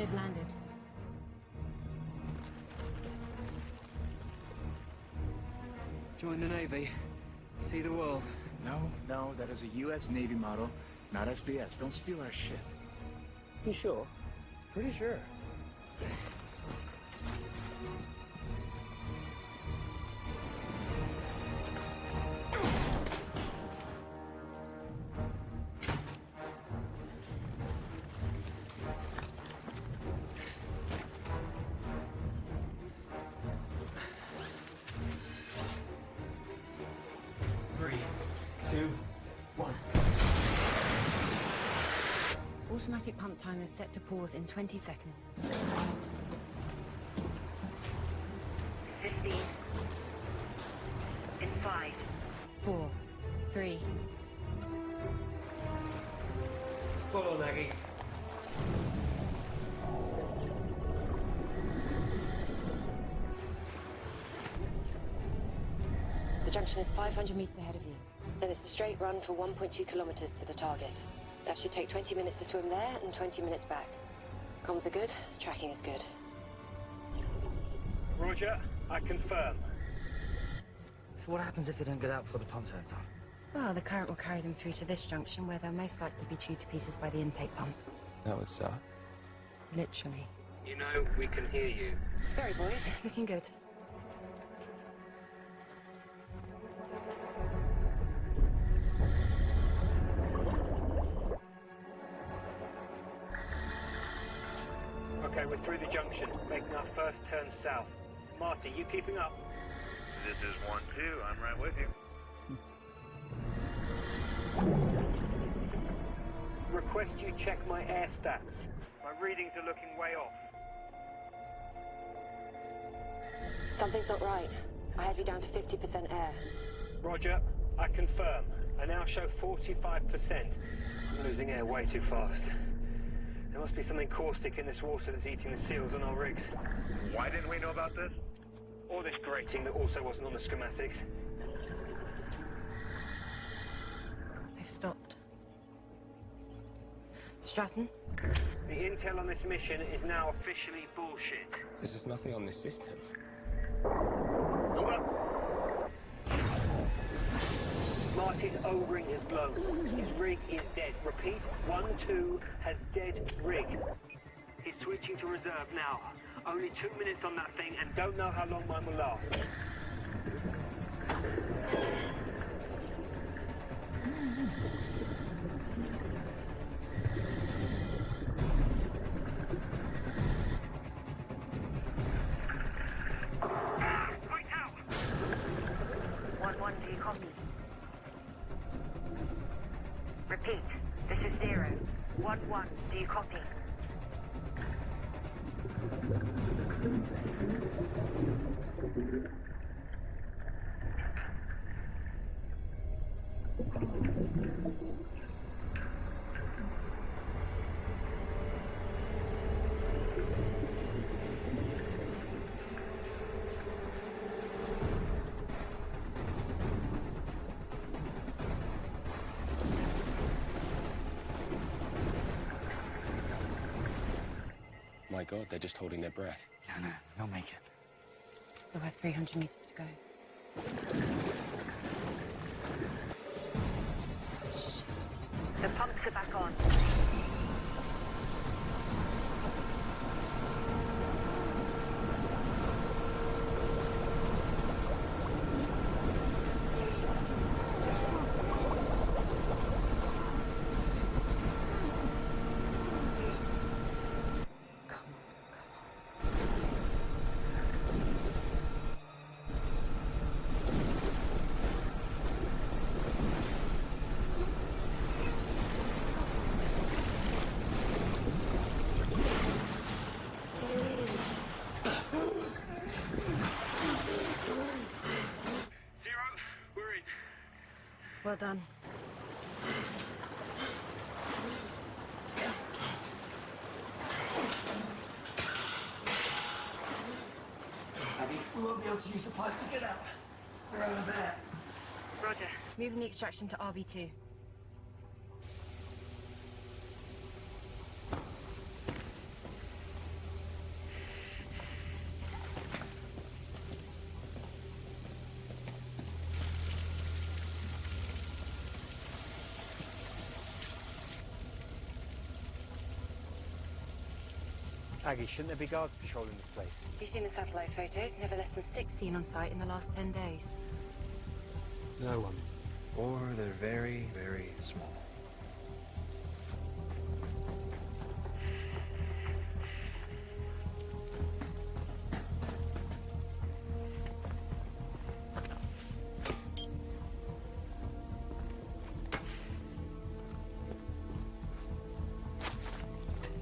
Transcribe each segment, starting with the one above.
They've landed. Join the Navy. See the world. No, that is a U.S. Navy model, not SBS. Don't steal our shit. You sure? Pretty sure. Automatic pump timer is set to pause in 20 seconds. 15. In 5. 4, 3. Spot on, Aggie. The junction is 500 meters ahead of you. Then it's a straight run for 1.2 kilometers to the target. That should take 20 minutes to swim there and 20 minutes back. Comms are good, tracking is good. Roger, I confirm. So what happens if they don't get out before the pump turns on? Well, the current will carry them through to this junction, where they'll most likely be chewed to pieces by the intake pump. That would suck. Literally. You know, we can hear you. Sorry, boys. Looking good. Okay, we're through the junction, making our first turn south. Marty, you keeping up? This is 1-2, I'm right with you. Request you check my air stats. My readings are looking way off. Something's not right. I have you down to 50% air. Roger, I confirm. I now show 45%. I'm losing air way too fast. There must be something caustic in this water that's eating the seals on our rigs. Why didn't we know about this? Or this grating that also wasn't on the schematics. They've stopped. Stratton? The intel on this mission is now officially bullshit. There's just nothing on this system. Hold up. Marty's O-ring has blown. His rig is dead. Repeat, 1-2 has dead rig. He's switching to reserve now. Only 2 minutes on that thing, and don't know how long mine will last. Right out! 1-1, do you copy? Repeat, this is 0. 1-1, do you copy? My God, they're just holding their breath. Yeah, no, they'll make it. Still have 300 meters to go. The pumps are back on. Well done. Abby, we won't be able to use the pipe to get out. We're over there. Roger. Moving the extraction to RV2. Aggie, shouldn't there be guards patrolling this place? Have you seen the satellite photos? Never less than 6 Seen on site in the last 10 days. No one. Or they're very, very small.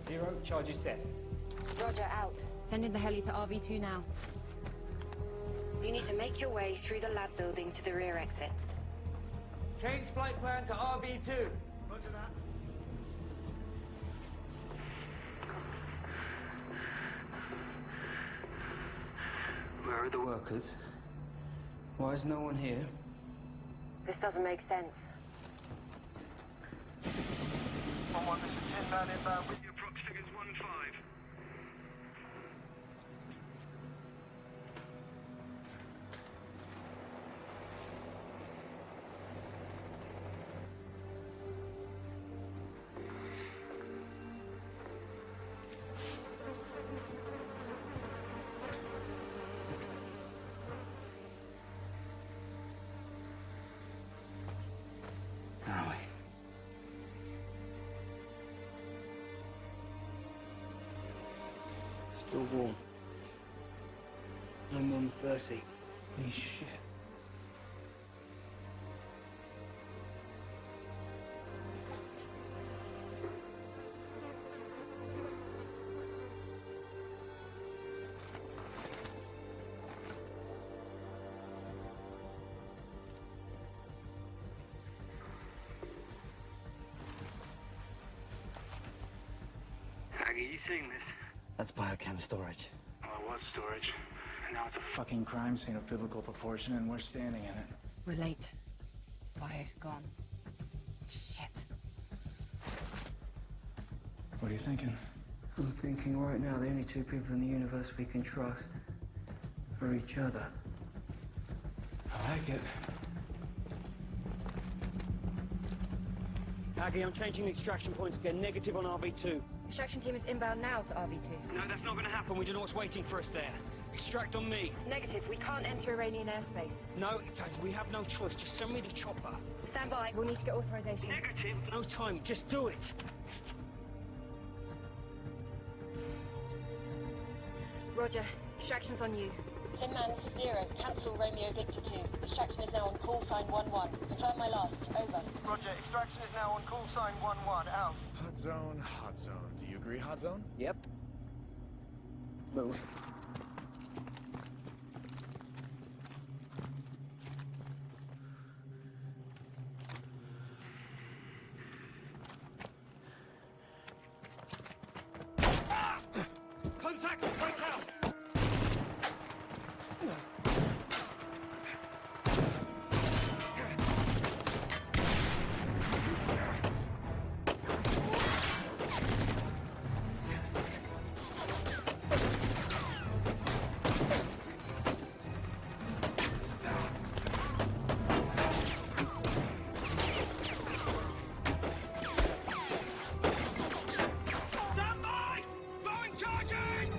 Zero, charges set. Roger, out. Sending the heli to RV2 now. You need to make your way through the lab building to the rear exit. Change flight plan to RB2. Roger that. Where are the workers? Why is no one here? This doesn't make sense. 1-1, this is 10 man inbound with your prox figures 1-5. Where are we? Still warm. I'm on 30. Holy shit. Aggie, you seeing this? That's biochem storage. Well, it was storage. And now it's a Fucking crime scene of biblical proportion, and we're standing in it. We're late. Bio's gone. Shit. What are you thinking? I'm thinking right now the only two people in the universe we can trust are each other. I like it. Aggie, I'm changing the extraction points again. Negative on RV2. Extraction team is inbound now to RV2. No, that's not going to happen. We don't know what's waiting for us there. Extract on me. Negative, we can't enter. Iranian airspace. No, we have no choice. Just send me the chopper. Stand by. We'll need to get authorization. Negative. No time. Just do it. Roger. Extraction's on you. 10 man, this is Zero. Cancel Romeo Victor 2. Extraction is now on call sign 1-1. Confirm my last. Over. Roger. Extraction is now on call sign 1-1. Out. Hot zone, hot zone. Do you agree, hot zone? Yep. Move. Contact! Right out! Stand by! Going charging!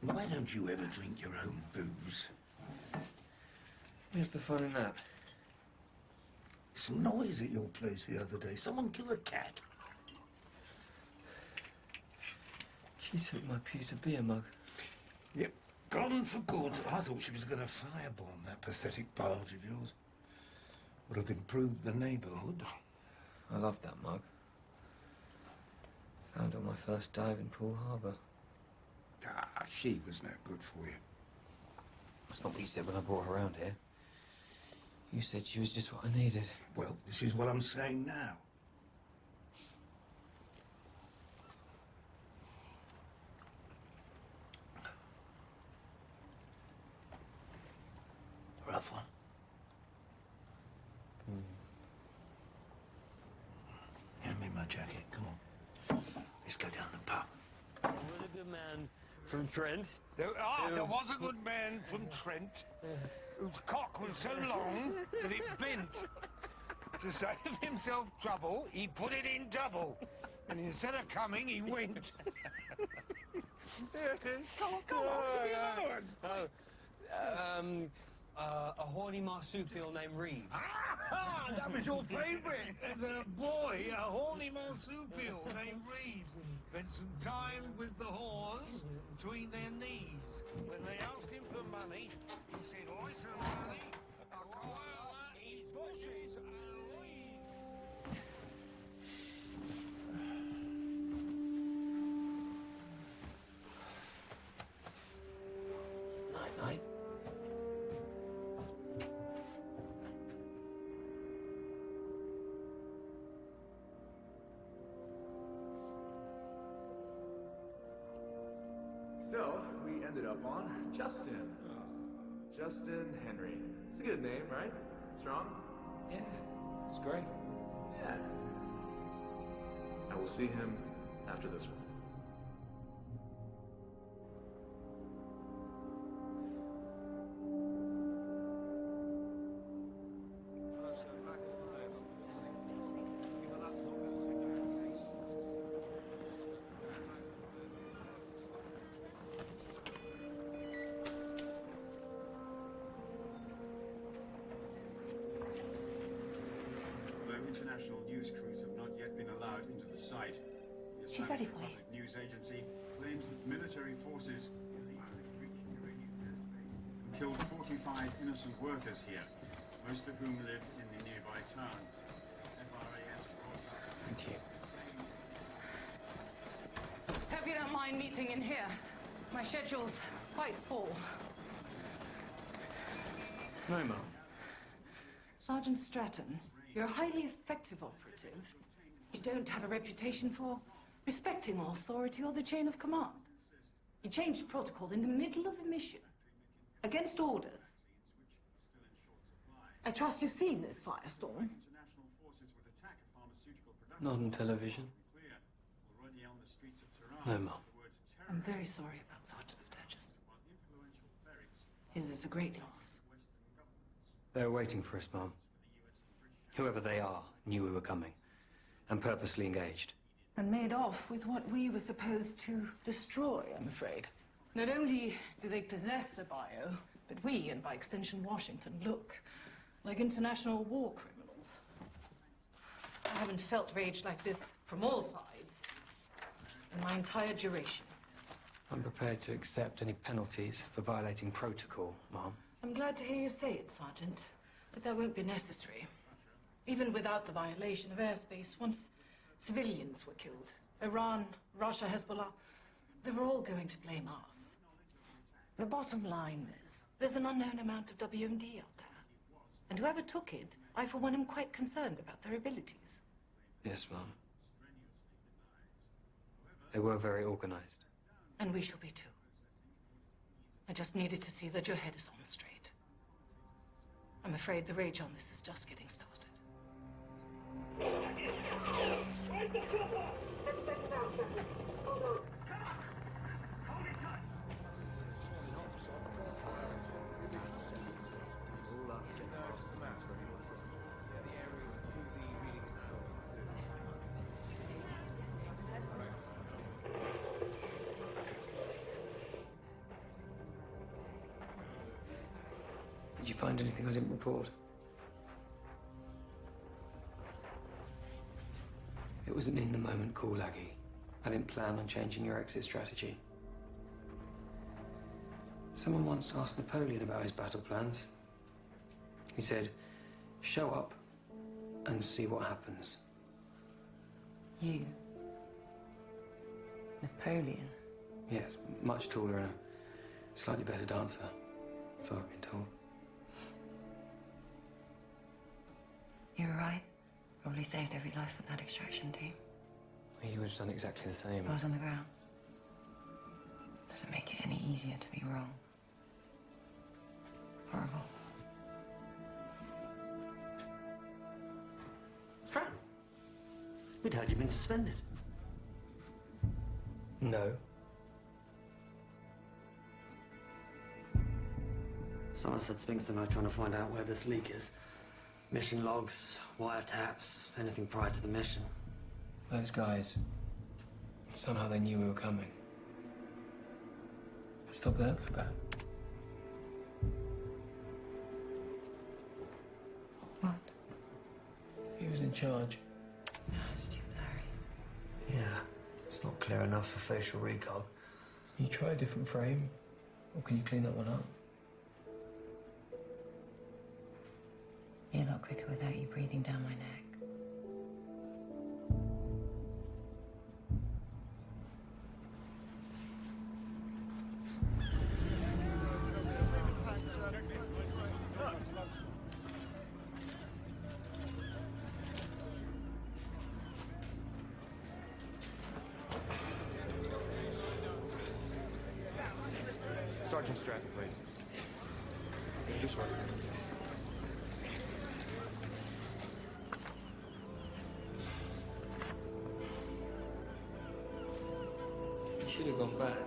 Why don't you ever drink your own booze? Where's the fun in that? Some noise at your place the other day. Someone kill a cat. She took my pewter beer mug. Yep, gone for good. I thought she was going to firebomb that pathetic barge of yours. Would have improved the neighbourhood. I love that mug. Found it on my first dive in Poole Harbour. Ah, she was no good for you. That's not what you said when I brought her around here. You said she was just what I needed. Well, this is what I'm saying now. Rough one. Hand me my jacket, come on. Let's go down the pub. There was a good man from Trent. There was a good man from Trent whose cock was so long that it bent. To save himself trouble, he put it in double. And instead of coming, he went. Come on, give me another one. A horny marsupial named Reeves. Ah, that was your favourite. As a boy, a horny marsupial named Reeves spent some time with the whores between their knees. When they asked him for money, he said, "Listen, money, I'll go over, eat bushes, and leaves." Night-night. So, we ended up on Justin. Justin Henry. It's a good name, right? Strong? Yeah, it's great. Yeah. I will see him after this one. International news crews have not yet been allowed into the site. The She's ready for you. Public News Agency claims that military forces illegally breached Iranian airspace killed 45 innocent workers here, most of whom live in the nearby town. FRAS broadcast. Thank you. Hope you don't mind meeting in here. My schedule's quite full. No, Mum. Sergeant Stratton, you're a highly effective operative. You don't have a reputation for respecting authority or the chain of command. You changed protocol in the middle of a mission, against orders. I trust you've seen this firestorm. Not on television. No, Mum. I'm very sorry about Sergeant Sturgis. His is a great loss. They were waiting for us, Mum. Whoever they are knew we were coming, and purposely engaged. And made off with what we were supposed to destroy, I'm afraid. Not only do they possess the bio, but we, and by extension Washington, look like international war criminals. I haven't felt rage like this from all sides in my entire duration. I'm prepared to accept any penalties for violating protocol, Mom. I'm glad to hear you say it, Sergeant, but that won't be necessary. Even without the violation of airspace, once civilians were killed, Iran, Russia, Hezbollah, they were all going to blame us. The bottom line is, there's an unknown amount of WMD out there. And whoever took it, I for one am quite concerned about their abilities. Yes, Mum. They were very organized. And we shall be too. I just needed to see that your head is on straight. I'm afraid the rage on this is just getting started. Where's the chopper? Hold on. Hold it tight. Did you find anything I didn't report? It was an in-the-moment call, Aggie. I didn't plan on changing your exit strategy. Someone once asked Napoleon about his battle plans. He said, show up and see what happens. You? Napoleon? Yes, much taller and a slightly better dancer, so I've been told. You were right. Probably saved every life with that extraction team. Well, you would have done exactly the same. If I was on the ground. Doesn't make it any easier to be wrong. Horrible. We'd heard you'd been suspended. No. Someone said Spinks and I are trying to find out where this leak is. Mission logs, wiretaps, anything prior to the mission. Those guys, somehow they knew we were coming. Stop that, Pepper. What? He was in charge. No, stupid Harry. Yeah, it's not clear enough for facial recall. Can you try a different frame? Or can you clean that one up? Be a lot quicker without you breathing down my neck. Sergeant Stratton, please. Sure. You should have gone back.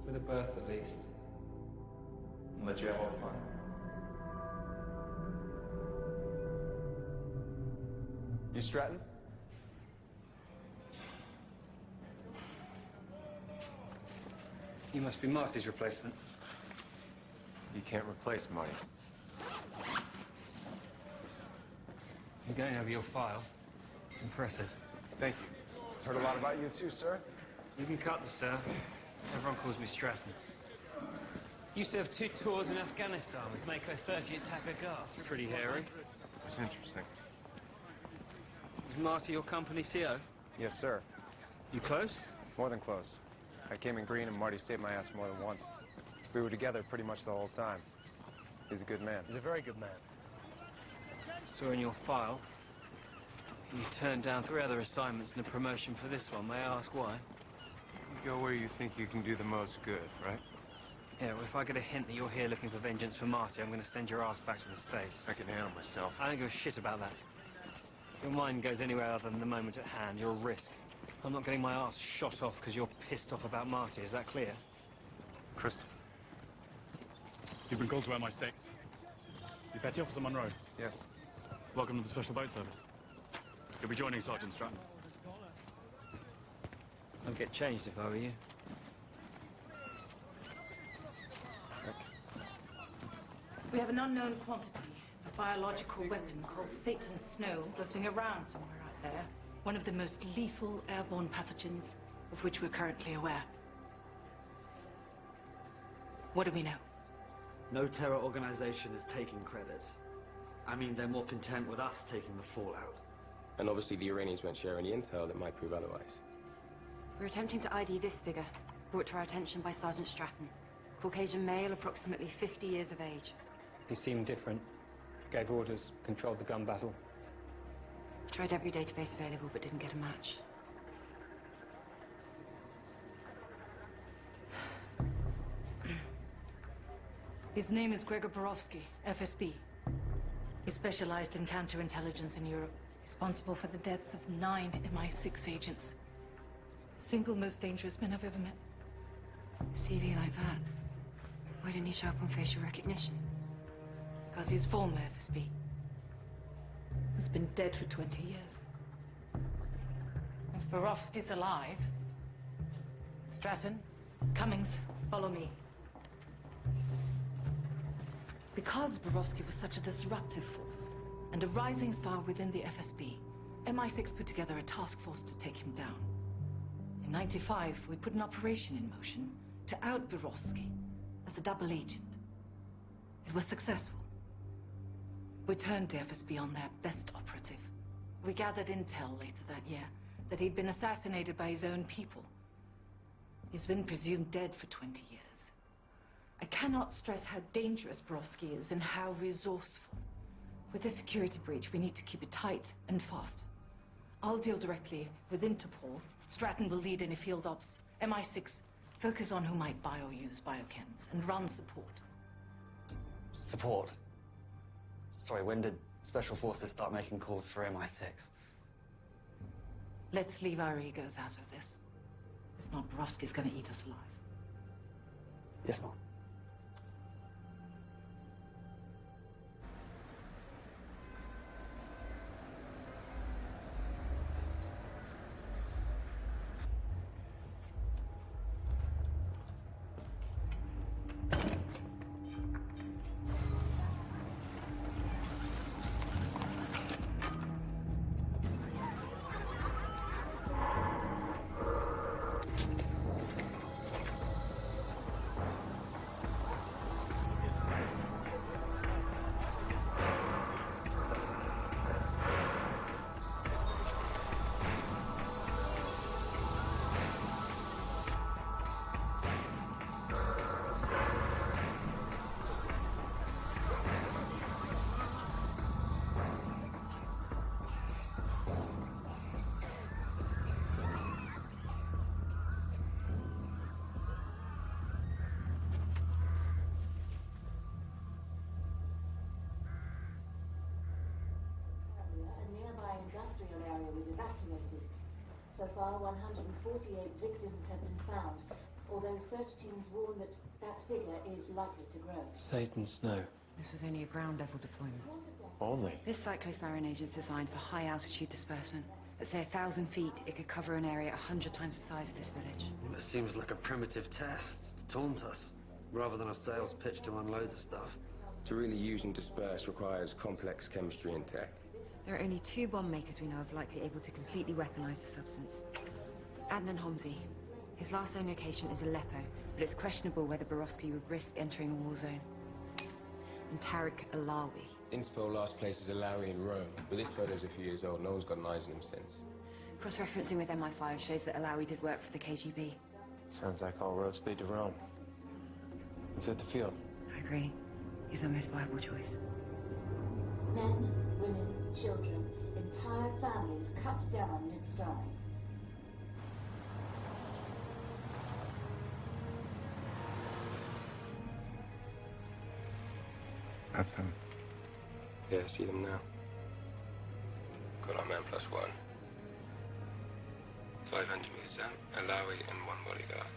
For the birth, at least. And let you have all the fun. You Stratton? You must be Marty's replacement. You can't replace Marty. I'm going over your file. It's impressive. Thank you. Heard a lot about you too, sir. You can cut this, sir. Everyone calls me Stratton. Used to have 2 tours in Afghanistan with Mako 30 at Takagar. Pretty hairy. That's interesting. Is Marty your company CO? Yes, sir. You close? More than close. I came in green and Marty saved my ass more than once. We were together pretty much the whole time. He's a good man. He's a very good man. Saw in your file, you turned down 3 other assignments and a promotion for this one. May I ask why? You go where you think you can do the most good, right? Yeah, well, if I get a hint that you're here looking for vengeance for Marty, I'm going to send your ass back to the States. I can handle myself. I don't give a shit about that. If your mind goes anywhere other than the moment at hand, you're a risk. I'm not getting my ass shot off because you're pissed off about Marty. Is that clear? Crystal. You've been called to MI6. You Petty Officer Monroe? Yes. Welcome to the Special Boat Service. You'll be joining Sergeant Stratton. I'd get changed if I were you. We have an unknown quantity of a biological weapon called Satan's Snow floating around somewhere out there. One of the most lethal airborne pathogens of which we're currently aware. What do we know? No terror organization is taking credit. I mean, they're more content with us taking the fallout. And obviously the Iranians won't share any intel that might prove otherwise. We're attempting to ID this figure, brought to our attention by Sergeant Stratton. Caucasian male, approximately 50 years of age. He seemed different. Gave orders, controlled the gun battle. Tried every database available, but didn't get a match. His name is Gregor Borowski, FSB. He specialized in counterintelligence in Europe, responsible for the deaths of 9 MI6 agents. Single most dangerous man I've ever met. CV like that. Why didn't he show up on facial recognition? Because he's former FSB. He's been dead for 20 years. If Borowski's alive... Stratton, Cummings, follow me. Because Borowski was such a disruptive force and a rising star within the FSB, MI6 put together a task force to take him down. In '95, we put an operation in motion to out Borowski as a double agent. It was successful. We turned the FSB on their best operative. We gathered intel later that year that he'd been assassinated by his own people. He's been presumed dead for 20 years. I cannot stress how dangerous Borowski is and how resourceful. With the security breach, we need to keep it tight and fast. I'll deal directly with Interpol. Stratton will lead any field ops. MI6, focus on who might buy or use biochems and run support. Support? Sorry, when did Special Forces start making calls for MI6. Let's leave our egos out of this. If not, Borowski's gonna eat us alive. Yes, Mom. Industrial area was evacuated. So far, 148 victims have been found, although search teams warn that that figure is likely to grow. Satan Snow. This is only a ground-level deployment. Only? This cyclosiren age is designed for high-altitude disbursement. At, say, 1,000 feet, it could cover an area 100 times the size of this village. It seems like a primitive test to taunt us, rather than a sales pitch to unload the stuff. To really use and disperse requires complex chemistry and tech. There are only 2 bomb makers we know of likely able to completely weaponize the substance. Adnan Homsi. His last known location is Aleppo, but it's questionable whether Borowski would risk entering a war zone. And Tariq Alawi. Inspo last place is Alawi in Rome, but this photo's a few years old. No one's gotten eyes on him since. Cross-referencing with MI5 shows that Alawi did work for the KGB. Sounds like all roads lead to Rome. Let's hit the field. I agree. He's our most viable choice. Men, women, children, entire families cut down mid-stride. That's him. Yeah, I see them now. Got our man +1. 500 meters out, Alawi and 1 bodyguard.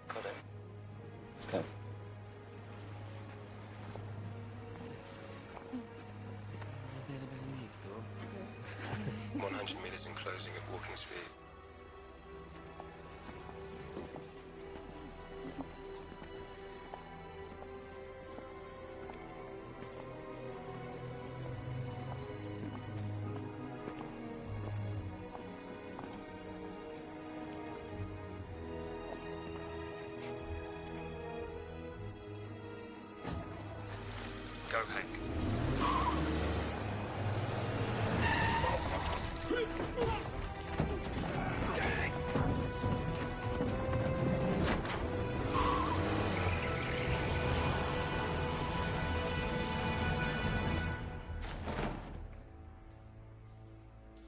Got him. Let's go. 100 meters and closing at walking speed. Go, Hank.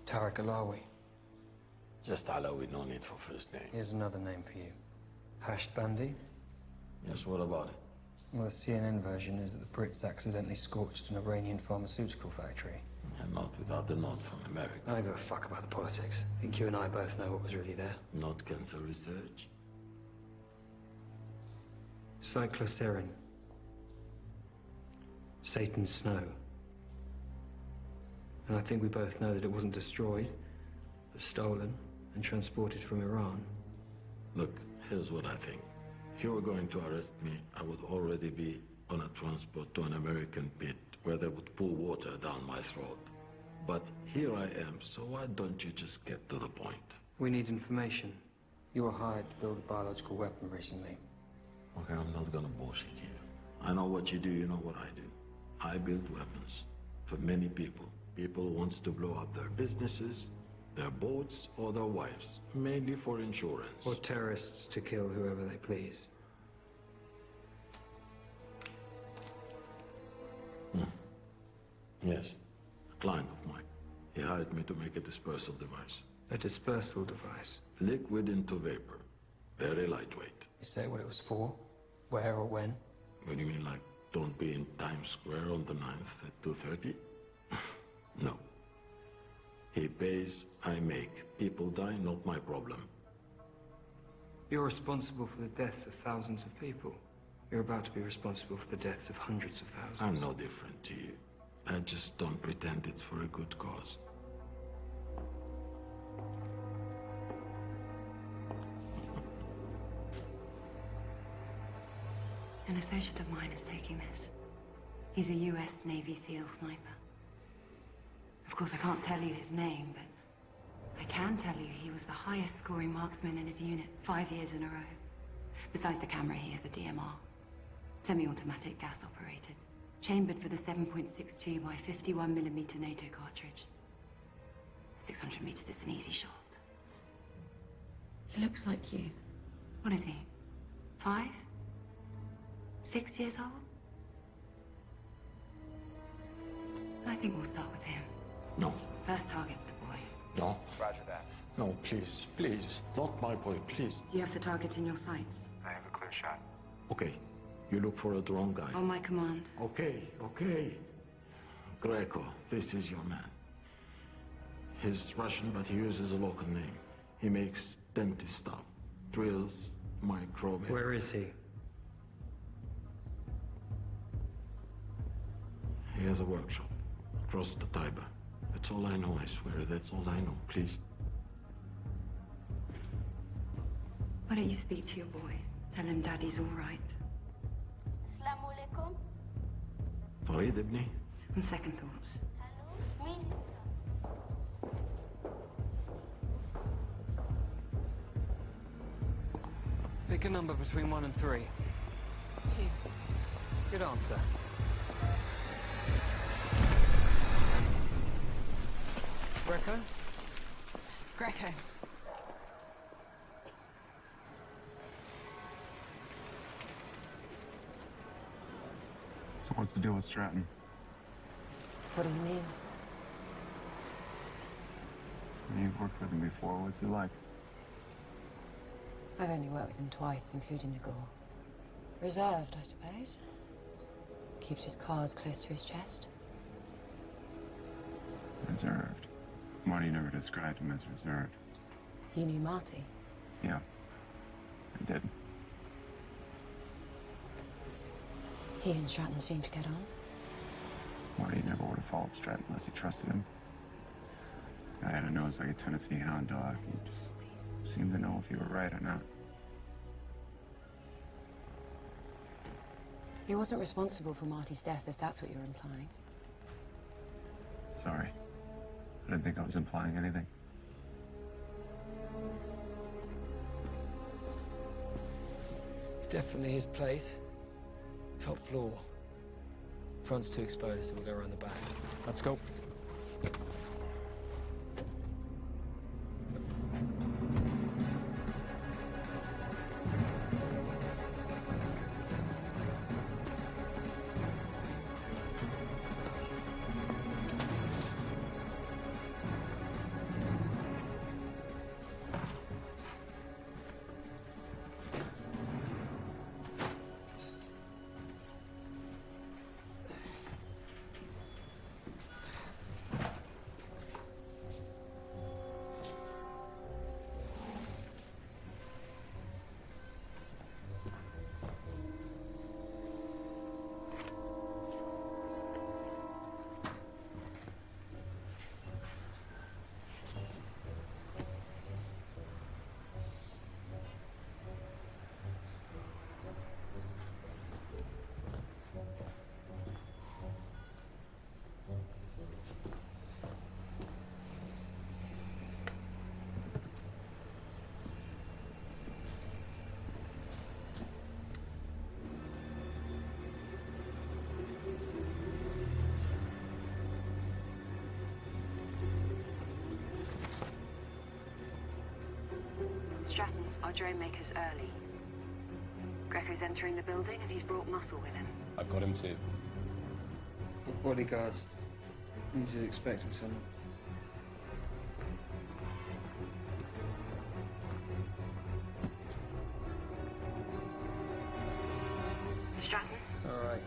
Tariq Alawi. Just Alawi, no need for first name. Here's another name for you. Hashed Bandi. Yes, what about it? Well, the CNN version is that the Brits accidentally scorched an Iranian pharmaceutical factory. And not without the nod from America. I don't give a fuck about the politics. I think you and I both know what was really there. Not cancer research. Cyclosiren. Satan's Snow. And I think we both know that it wasn't destroyed, but stolen and transported from Iran. Look, here's what I think. If you were going to arrest me, I would already be on a transport to an American pit where they would pour water down my throat. But here I am, so why don't you just get to the point? We need information. You were hired to build a biological weapon recently. Okay, I'm not gonna bullshit you. I know what you do, you know what I do. I build weapons for many people. People who wants to blow up their businesses, their boats, or their wives, mainly for insurance. Or terrorists to kill whoever they please. Yes, a client of mine. He hired me to make a dispersal device. A dispersal device? Liquid into vapor. Very lightweight. You say what it was for? Where or when? What do you mean, like, don't be in Times Square on the 9th at 2:30? No. He pays, I make. People die, not my problem. You're responsible for the deaths of thousands of people. You're about to be responsible for the deaths of hundreds of thousands. I'm no different to you. I just don't pretend it's for a good cause. An associate of mine is taking this. He's a US Navy SEAL sniper. Of course, I can't tell you his name, but I can tell you he was the highest scoring marksman in his unit 5 years in a row. Besides the camera, he has a DMR. Semi-automatic, gas-operated. Chambered for the 7.62 by 51mm NATO cartridge. 600 meters is an easy shot. He looks like you. What is he? 5? 6 years old? I think we'll start with him. No. First target's the boy. No. Roger that. No, please, please. Not my boy, please. Do you have the target in your sights? I have a clear shot. Okay. You look for a drone guy. On my command. Okay, okay. Greco, this is your man. He's Russian, but he uses a local name. He makes dentist stuff. Drills, micro... Where is he? He has a workshop across the Tiber. That's all I know, I swear. That's all I know. Please. Why don't you speak to your boy? Tell him Daddy's all right. Assalamu alaikum. Farid ibni? On second thoughts. Hello? Me? Pick a number between 1 and 3. 2. Good answer. Greco? Greco. So what's the deal with Stratton? What do you mean? You've worked with him before. What's he like? I've only worked with him twice, including Nagor. Reserved, I suppose. Keeps his cards close to his chest. Reserved. Marty never described him as reserved. You knew Marty? Yeah, I did. He and Stratton seem to get on. Marty never would have followed Stratton unless he trusted him. I had a nose like a Tennessee hound dog. He just seemed to know if you were right or not. He wasn't responsible for Marty's death, if that's what you're implying. Sorry. I didn't think I was implying anything. It's definitely his place. Top floor. Front's too exposed, so we'll go around the back. Let's go. Stratton, our drone maker's early. Greco's entering the building and he's brought muscle with him. I've got him too. Bodyguards. He's expecting someone. Stratton? All right.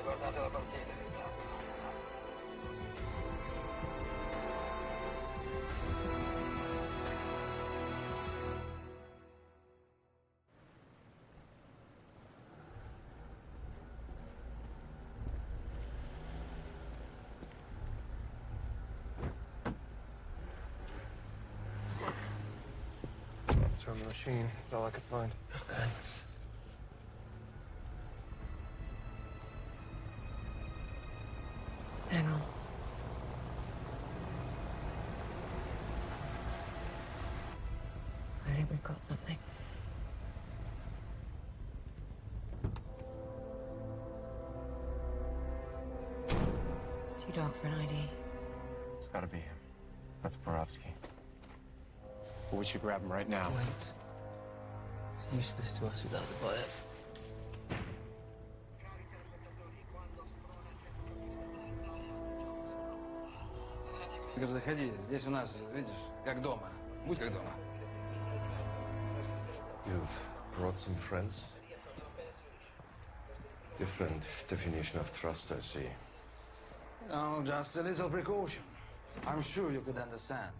guardate la partita intanto. It's from the machine. That's all I could find. Thanks. Hang on. I think we've got something. It's too dark for an ID. It's gotta be him. That's Borowski. But we should grab him right now. Wait. Useless to us without the buyer. Заходи, здесь у нас, видишь, как дома. Будь как дома. You've brought some friends? Different definition of trust, I see. No, just a little precaution. I'm sure you could understand.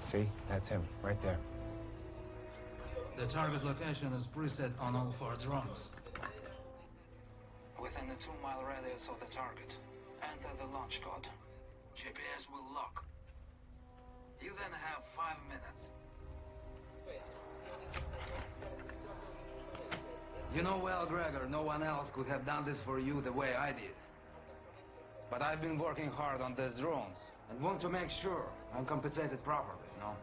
See? That's him, right there. The target location is preset on all 4 drones. Within a 2-mile radius of the target, enter the launch code. GPS will lock. You then have 5 minutes. You know well, Gregor, no one else could have done this for you the way I did. But I've been working hard on these drones and want to make sure I'm compensated properly, you know?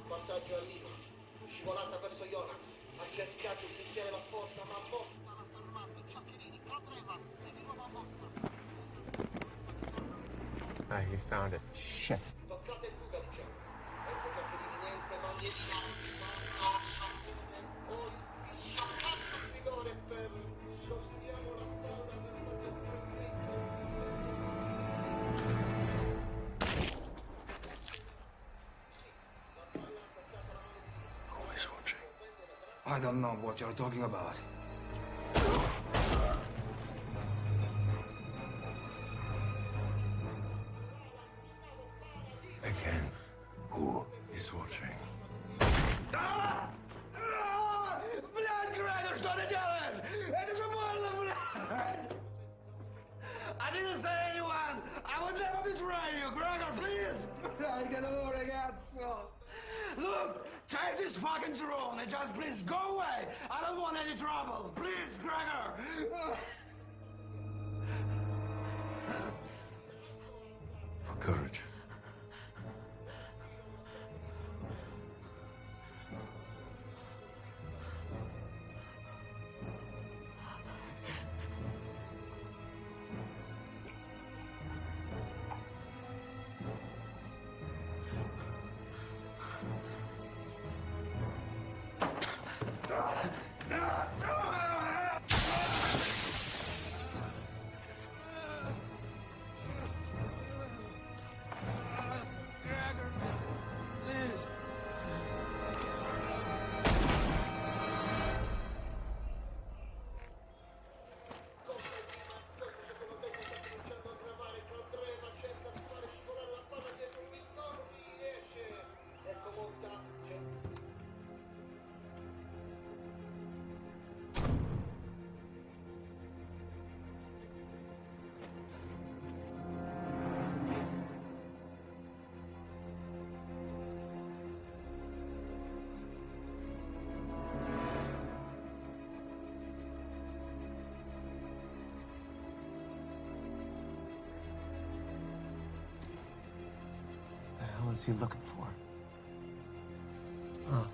Passaggio a Lima, scivolata verso Jonas, ha cercato di iniziare la porta ma Motta l'ha fermato, Ciaccherini correva e di nuovo Motta. Ah, he found it. Shit. Toccata e fuga diciamo. Ecco Ciaccherini niente ma niente. Poi sciaccato di vigore per sostiamo la coda per I don't know what you're talking about. Again, who is watching? Блядь, Грегор, что ты делаешь? Это же больно, блядь! I didn't say anyone! I would never betray you, Gregor, please! Блядь, get over ragazzo! Look, take this fucking drone and just please go away! I don't want any trouble! Please, Gregor! Courage. Please! The hell is he looking for? Us.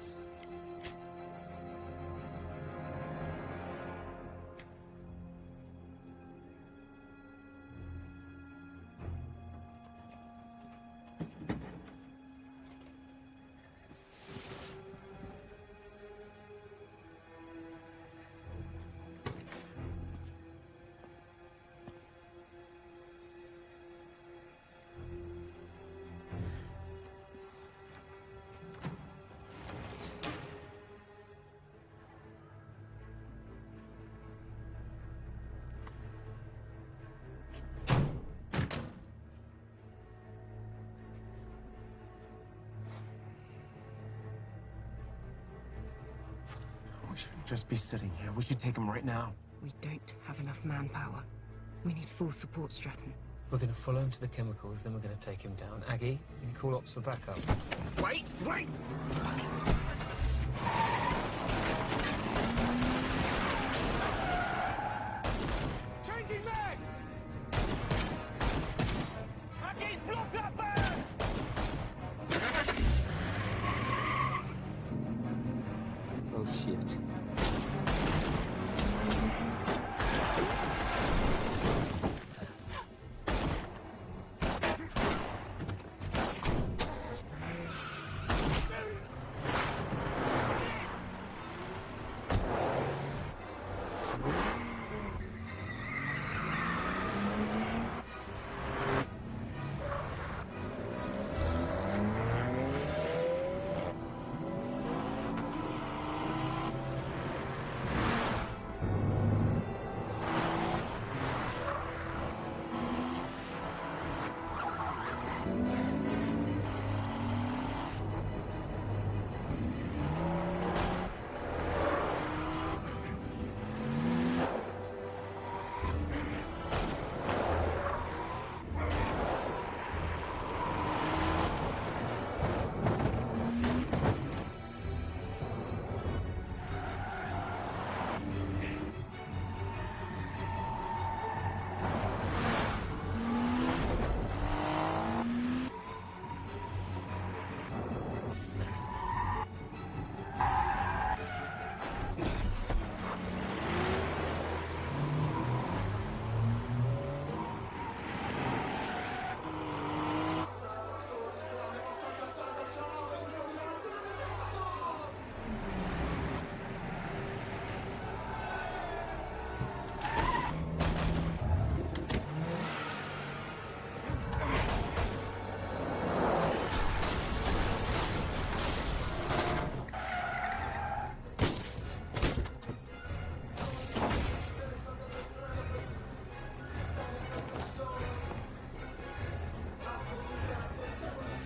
We shouldn't just be sitting here. We should take him right now. We don't have enough manpower. We need full support, Stratton. We're going to follow him to the chemicals, then we're going to take him down. Aggie, you call ops for backup. Wait! Wait! Changing mags! Aggie, block that van! Oh, shit.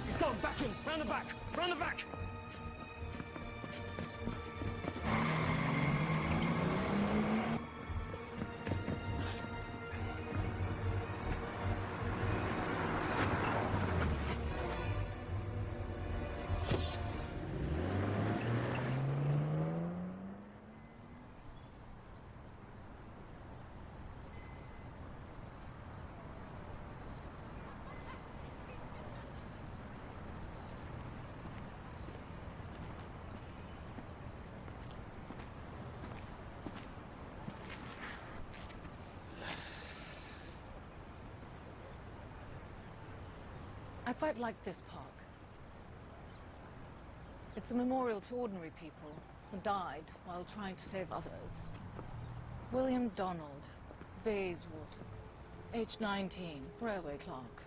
He's gone! Back in! Round the back! Round the back! I quite like this park. It's a memorial to ordinary people who died while trying to save others. William Donald, Bayswater, age 19, railway clerk,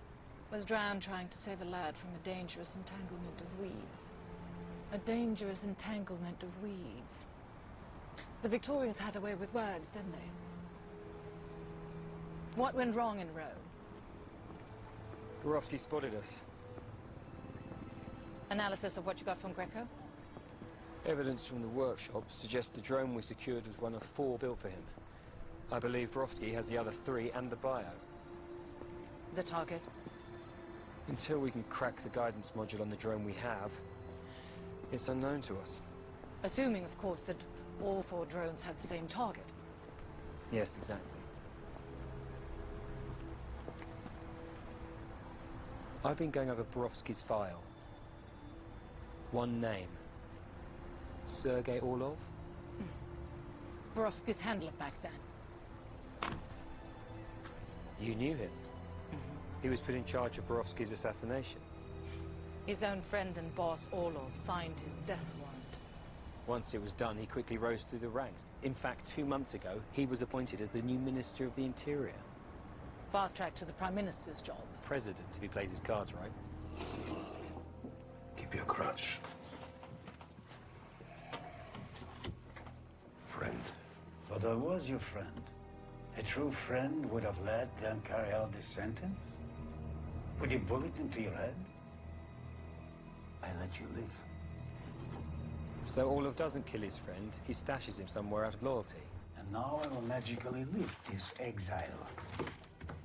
was drowned trying to save a lad from a dangerous entanglement of weeds. A dangerous entanglement of weeds. The Victorians had a way with words, didn't they? What went wrong in Rome? Borowski spotted us. Analysis of what you got from Greco? Evidence from the workshop suggests the drone we secured was one of 4 built for him. I believe Borowski has the other 3 and the bio. The target? Until we can crack the guidance module on the drone we have, it's unknown to us. Assuming, of course, that all 4 drones have the same target. Yes, exactly. I've been going over Borowski's file. One name. Sergei Orlov? Borowski's handler back then. You knew him? He was put in charge of Borowski's assassination. His own friend and boss, Orlov, signed his death warrant. Once it was done, he quickly rose through the ranks. In fact, 2 months ago, he was appointed as the new Minister of the Interior. Fast track to the Prime Minister's job. President, if he plays his cards right. Keep your crush. Friend. But I was your friend. A true friend would have let them carry out this sentence? Put a bullet into your head? I let you live. So Orlov doesn't kill his friend, he stashes him somewhere out of loyalty. And now I will magically lift this exile.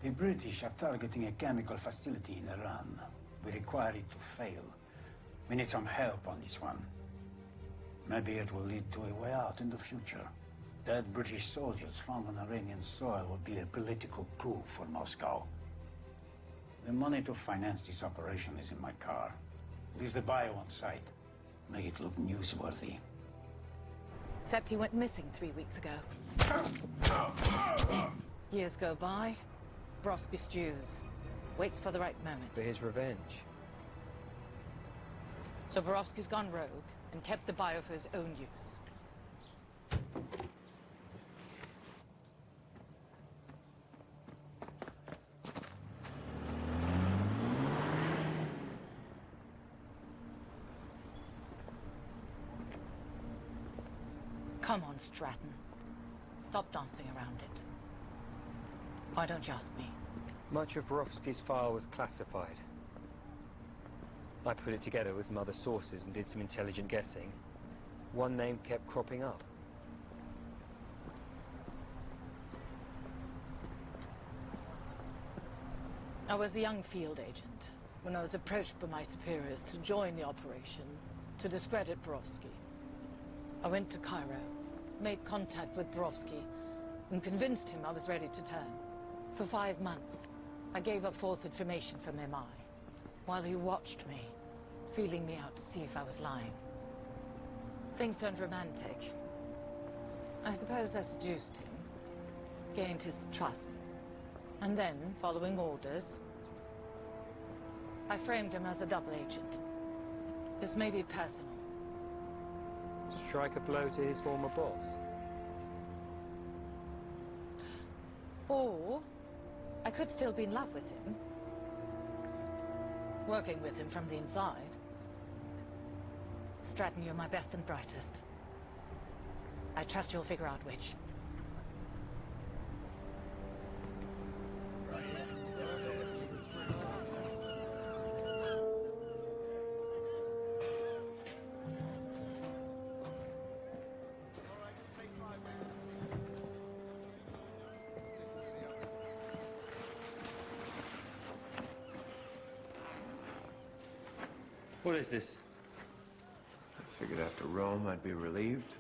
The British are targeting a chemical facility in Iran. We require it to fail. We need some help on this one. Maybe it will lead to a way out in the future. Dead British soldiers found on Iranian soil will be a political coup for Moscow. The money to finance this operation is in my car. Leave the bio on site. Make it look newsworthy. Except he went missing 3 weeks ago. Years go by. Borowski stews. Waits for the right moment. For his revenge. So Borowski's gone rogue and kept the bio for his own use. Come on, Stratton. Stop dancing around it. Why don't you ask me? Much of Borowski's file was classified. I put it together with some other sources and did some intelligent guessing. One name kept cropping up. I was a young field agent when I was approached by my superiors to join the operation to discredit Borowski. I went to Cairo, made contact with Borowski, and convinced him I was ready to turn. For 5 months, I gave up false information from MI, while he watched me, feeling me out to see if I was lying. Things turned romantic. I suppose I seduced him, gained his trust, and then, following orders, I framed him as a double agent. This may be personal. Strike a blow to his former boss. Or I could still be in love with him. Working with him from the inside. Stratton, you're my best and brightest. I trust you'll figure out which. What is this? I figured after Rome I'd be relieved.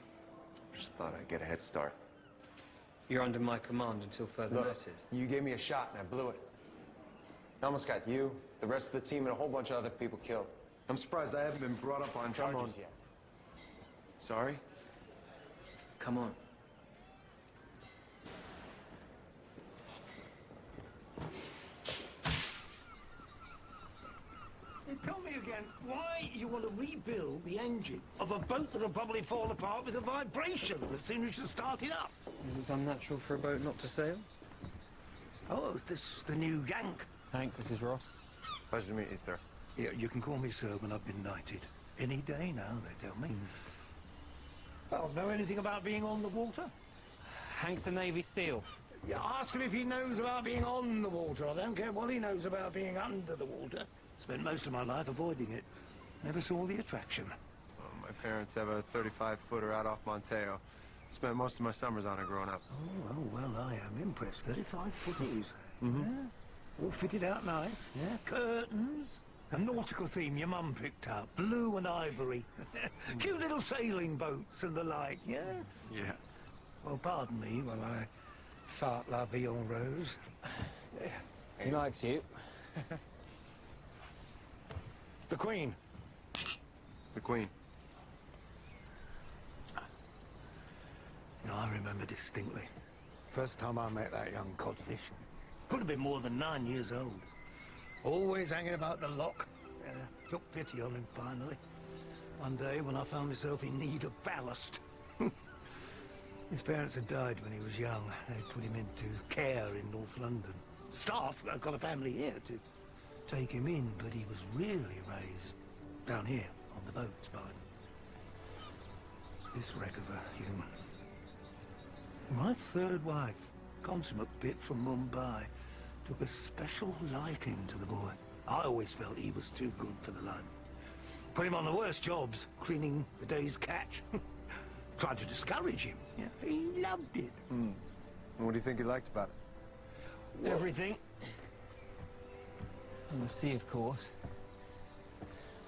Just thought I'd get a head start. You're under my command until further notice. You gave me a shot and I blew it. I almost got you, the rest of the team, and a whole bunch of other people killed. I'm surprised I haven't been brought up on charges yet. Sorry? Come on. Tell me again why you want to rebuild the engine of a boat that'll probably fall apart with a vibration as soon as you start it up. Is it unnatural for a boat not to sail? Oh, is this the new Yank? Hank, this is Ross. Pleasure to meet you, sir. Yeah, you can call me sir when I've been knighted. Any day now, they tell me. Well, know anything about being on the water? Hank's a Navy SEAL. Yeah, ask him if he knows about being on the water. I don't care what he knows about being under the water. Spent most of my life avoiding it. Never saw the attraction. Well, my parents have a 35-footer out off Monteo. Spent most of my summers on it growing up. Oh, well, I am impressed. 35-footers. Mm-hmm. Yeah? All fitted out nice, yeah? Curtains. A nautical theme your mum picked out. Blue and ivory. Cute little sailing boats and the like, yeah? Yeah. Well, pardon me while I fart la vie en rose. He likes you. The Queen. The Queen. You know, I remember distinctly. First time I met that young codfish. Could have been more than 9 years old. Always hanging about the lock. Took pity on him finally. One day when I found myself in need of ballast. His parents had died when he was young. They put him into care in North London. Staff got a family here to take him in, but he was really raised down here on the boats by this wreck of a human. My third wife, consummate bit from Mumbai, took a special liking to the boy. I always felt he was too good for the line. Put him on the worst jobs, cleaning the day's catch. Tried to discourage him. Yeah, he loved it. And what do you think he liked about it? Everything. And the sea, of course.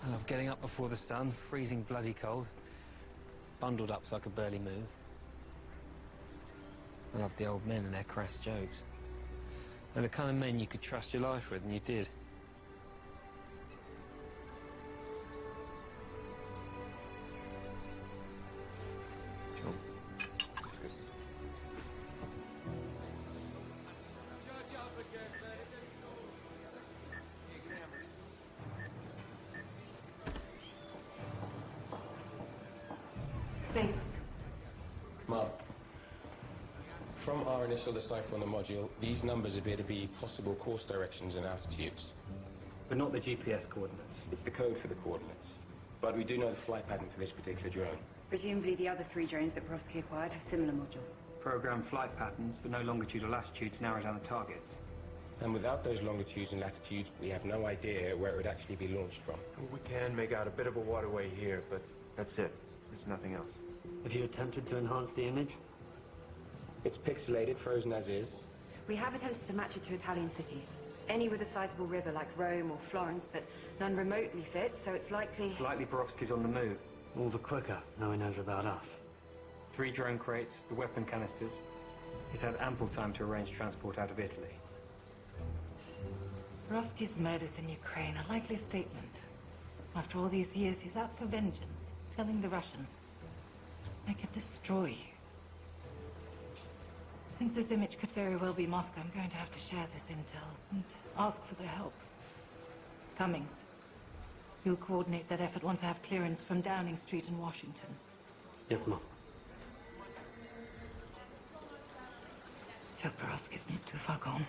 I love getting up before the sun, freezing bloody cold. Bundled up so I could barely move. I love the old men and their crass jokes. They're the kind of men you could trust your life with, and you did. Sure. That's good. Thanks. Mom, from our initial decipher on the module, these numbers appear to be possible course directions and altitudes. But not the GPS coordinates. It's the code for the coordinates. But we do know the flight pattern for this particular drone. Presumably the other 3 drones that Borowski acquired have similar modules. Program flight patterns, but no longitude or latitude to narrow down the targets. And without those longitudes and latitudes, we have no idea where it would actually be launched from. We can make out a bit of a waterway here, but that's it. There's nothing else. Have you attempted to enhance the image? It's pixelated, frozen as is. We have attempted to match it to Italian cities. Any with a sizable river like Rome or Florence, but none remotely fit, so it's likely... It's likely Borowski's on the move. All the quicker, now he knows about us. 3 drone crates, the weapon canisters. He's had ample time to arrange transport out of Italy. Borowski's murders in Ukraine are likely a statement. After all these years, he's out for vengeance, telling the Russians, I could destroy you. Since this image could very well be Moscow, I'm going to have to share this intel and ask for their help. Cummings, you'll coordinate that effort once I have clearance from Downing Street in Washington. Yes, Mom. So Borowski's not too far gone.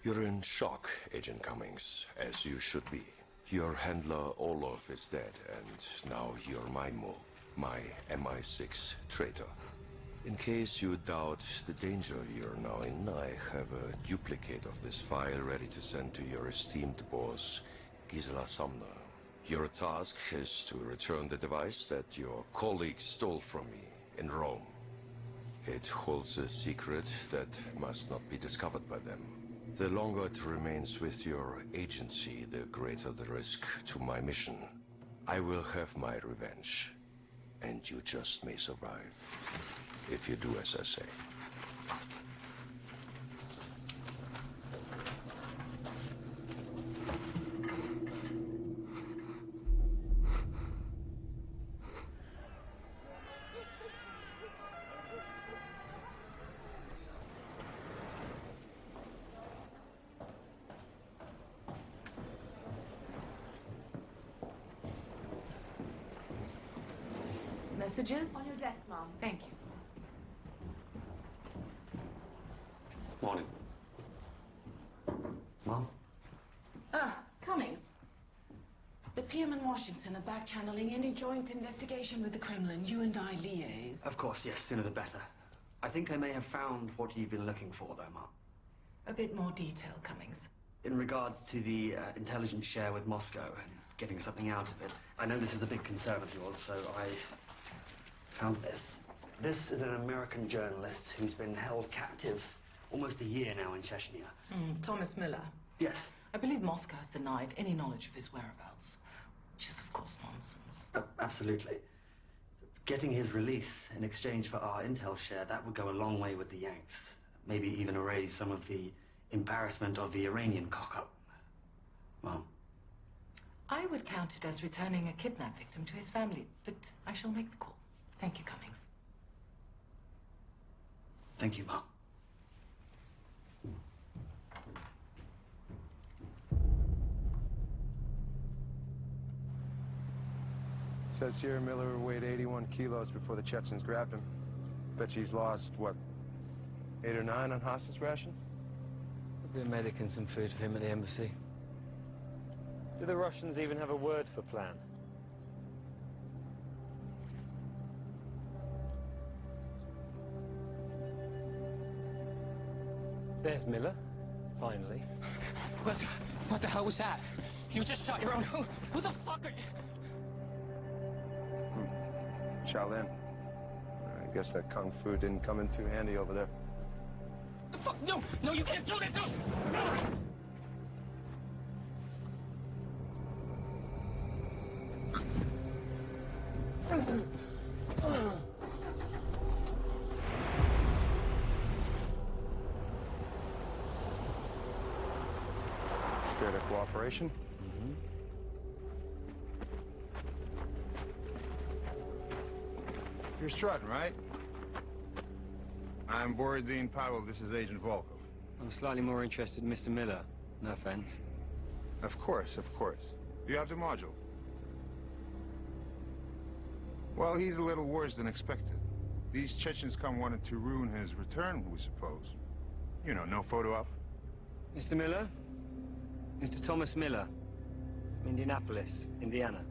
You're in shock, Agent Cummings, as you should be. Your handler, Orlov, is dead, and now you're my MI6 traitor. In case you doubt the danger you're now in, I have a duplicate of this file ready to send to your esteemed boss, Gisela Sumner. Your task is to return the device that your colleague stole from me in Rome. It holds a secret that must not be discovered by them. The longer it remains with your agency, the greater the risk to my mission. I will have my revenge, and you just may survive, if you do as I say. Messages? On your desk, Mom. Thank you. Morning. Mom? Cummings. The PM in Washington are back-channeling any joint investigation with the Kremlin. You and I liaise. Of course, yes, sooner the better. I think I may have found what you've been looking for, though, Mom. A bit more detail, Cummings. In regards to the intelligence share with Moscow and getting something out of it, I know this is a big concern of yours, so I found this. This is an American journalist who's been held captive almost a year now in Chechnya. Thomas Miller. Yes. I believe Moscow has denied any knowledge of his whereabouts, which is, of course, nonsense. Absolutely. Getting his release in exchange for our intel share, that would go a long way with the Yanks. Maybe even erase some of the embarrassment of the Iranian cock-up. Well, I would count it as returning a kidnap victim to his family, but I shall make the call. Thank you, Cummings. Thank you, Ma. Says here Miller weighed 81 kilos before the Chechens grabbed him. Bet he's lost, what, 8 or 9 on hostage rations? A bit of medic and some food for him at the embassy. Do the Russians even have a word for plan? There's Miller, finally. What the hell was that? You just shot your own... Who the fuck are you? Shaolin. I guess that kung fu didn't come in too handy over there. The fuck? No, no, you can't do that, no! Spirit of cooperation? You're strutting, right? I'm Borodin Pavel. This is Agent Volkov. I'm slightly more interested in Mr. Miller. No offense. Of course, of course. Do you have the module? Well, he's a little worse than expected. These Chechens wanted to ruin his return, we suppose. You know, no photo op. Mr. Miller? Mr. Thomas Miller. Indianapolis, Indiana.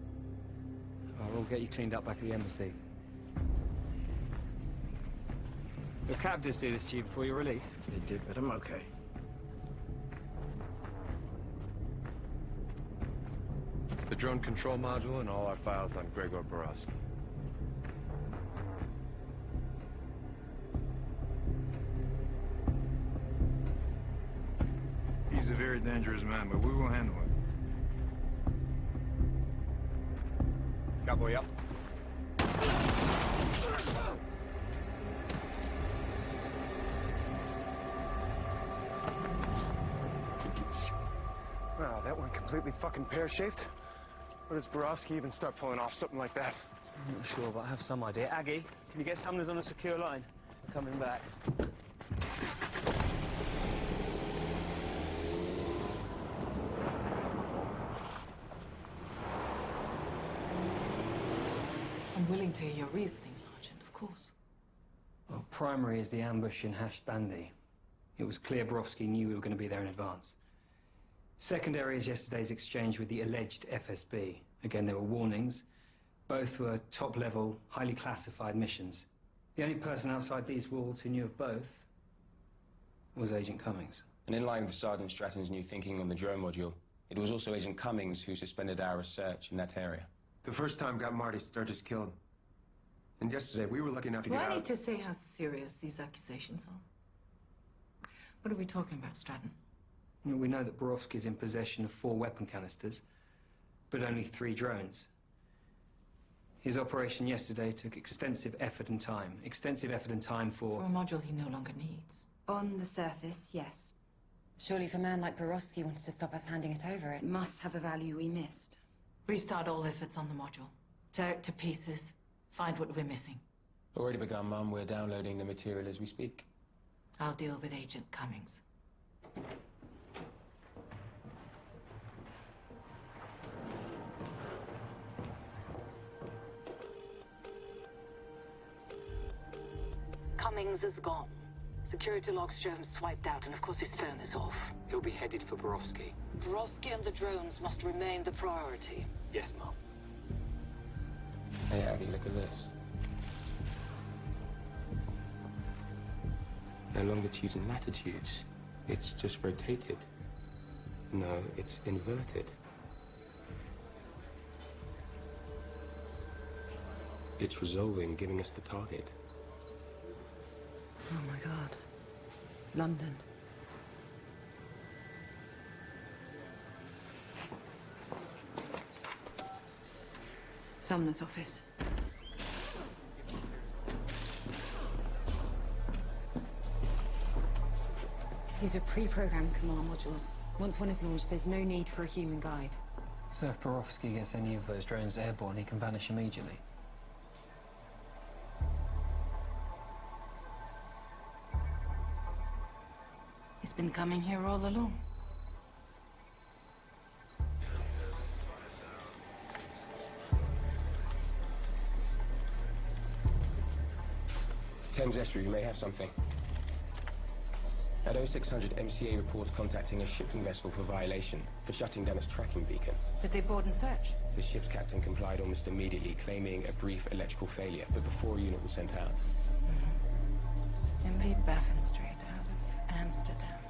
We'll get you cleaned up back at the embassy. Your captors do this to you before you're released? They did, but I'm okay. The drone control module and all our files on Gregor Borowski. He's a very dangerous man, but we will handle him. Cowboy up. Wow, that went completely fucking pear-shaped. Where does Borowski even start pulling off something like that? I'm not sure, but I have some idea. Aggie, can you get Sumner's on a secure line? Coming back. I'm willing to hear your reasoning, Sergeant, of course. Well, primary is the ambush in Hashed Bandy. It was clear Borowski knew we were going to be there in advance. Secondary is yesterday's exchange with the alleged FSB. Again, there were warnings. Both were top-level, highly classified missions. The only person outside these walls who knew of both was Agent Cummings. And in line with Sergeant Stratton's new thinking on the drone module, it was also Agent Cummings who suspended our research in that area. The first time got Marty Sturgis killed. And yesterday, we were lucky enough to Do get I out. need to say how serious these accusations are? What are we talking about, Stratton? We know that Borowski is in possession of 4 weapon canisters, but only 3 drones. His operation yesterday took extensive effort and time. Extensive effort and time For a module he no longer needs. On the surface, yes. Surely if a man like Borowski wanted to stop us handing it over, it must have a value we missed. Restart all efforts on the module. Tear it to pieces. Find what we're missing. Already begun, Mum. We're downloading the material as we speak. I'll deal with Agent Cummings. Cummings is gone. Security logs show him swiped out, and of course his phone is off. He'll be headed for Borowski. Borowski and the drones must remain the priority. Yes, Mum. Hey, Aggie, look at this. No longitudes and latitudes. It's just rotated. No, it's inverted. It's resolving, giving us the target. Oh my God. London. Sumner's office. These are pre-programmed command modules. Once one is launched, there's no need for a human guide. So if Borowski gets any of those drones airborne, he can vanish immediately. He's been coming here all along. Thames Estuary, you may have something. At 0600, MCA reports contacting a shipping vessel for violation, for shutting down its tracking beacon. Did they board and search? The ship's captain complied almost immediately, claiming a brief electrical failure, but before a unit was sent out. MV Baffin Strait out of Amsterdam.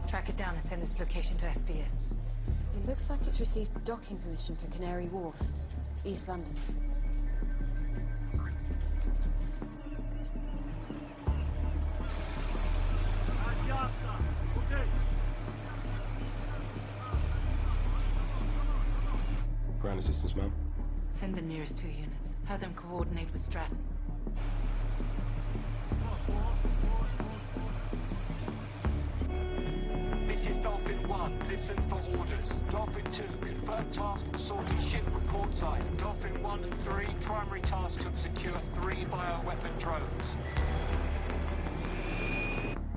Track it down and send this location to SBS. It looks like it's received docking permission for Canary Wharf, East London. Ground assistance, ma'am. Send the nearest 2 units. Have them coordinate with Stratton. This is Dolphin 1. Listen for orders. Dolphin 2, confirm task for sorting ship with port side. Dolphin 1 and 3, primary task to secure 3 bioweapon drones.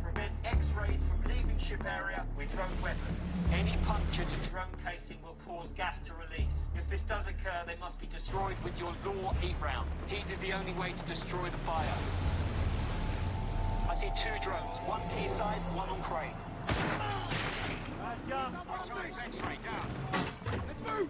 Prevent X-rays from leaving ship area with drone weapons. Any puncture to drone casing will cause gas to release. If this does occur, they must be destroyed with your law heat round. Heat is the only way to destroy the fire. I see 2 drones, one quayside, one on crane. X-ray down. Let's move!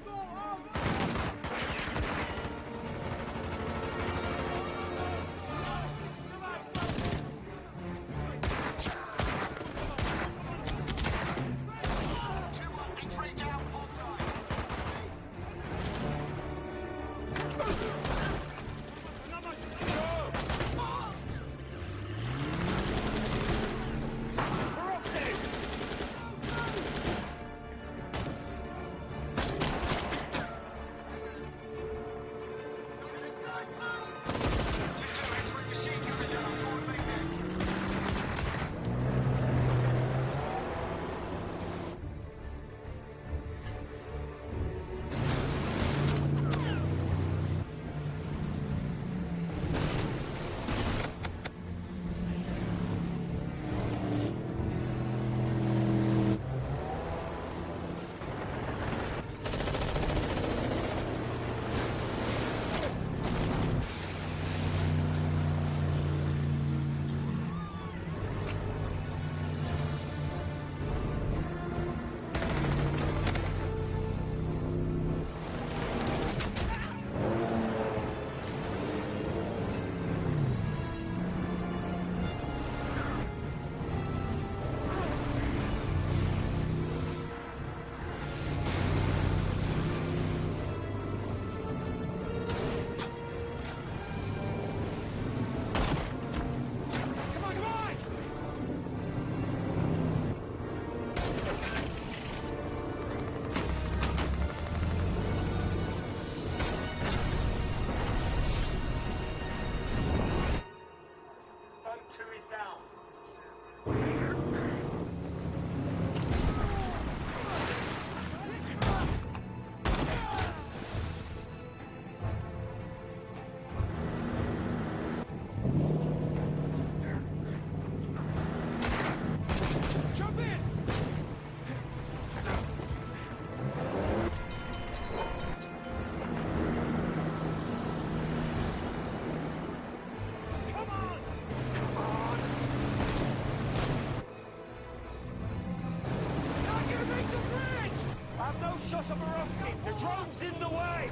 Shot of Borowski! The drone's in the way!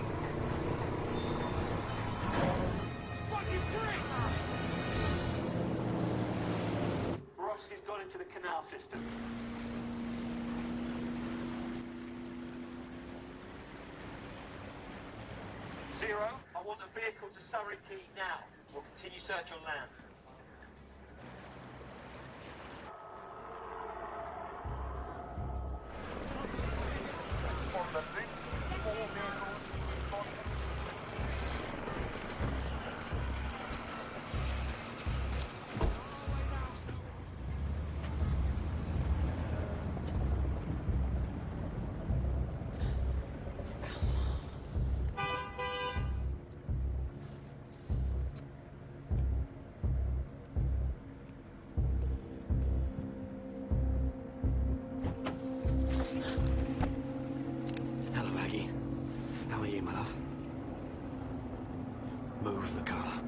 Fucking prick! Borowski's gone into the canal system. Zero, I want a vehicle to Surrey Quay now. We'll continue search on land. Move the car.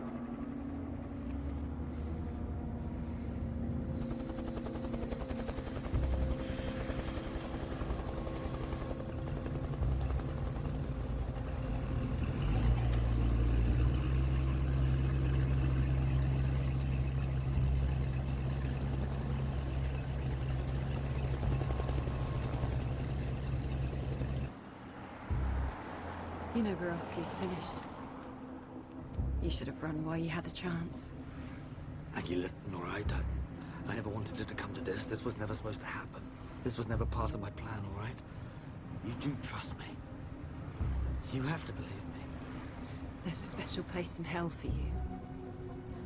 You know Borowski's finished. You should have run while you had the chance. Aggie, listen, all right? I never wanted it to come to this. This was never supposed to happen. This was never part of my plan, all right? You do trust me. You have to believe me. There's a special place in hell for you.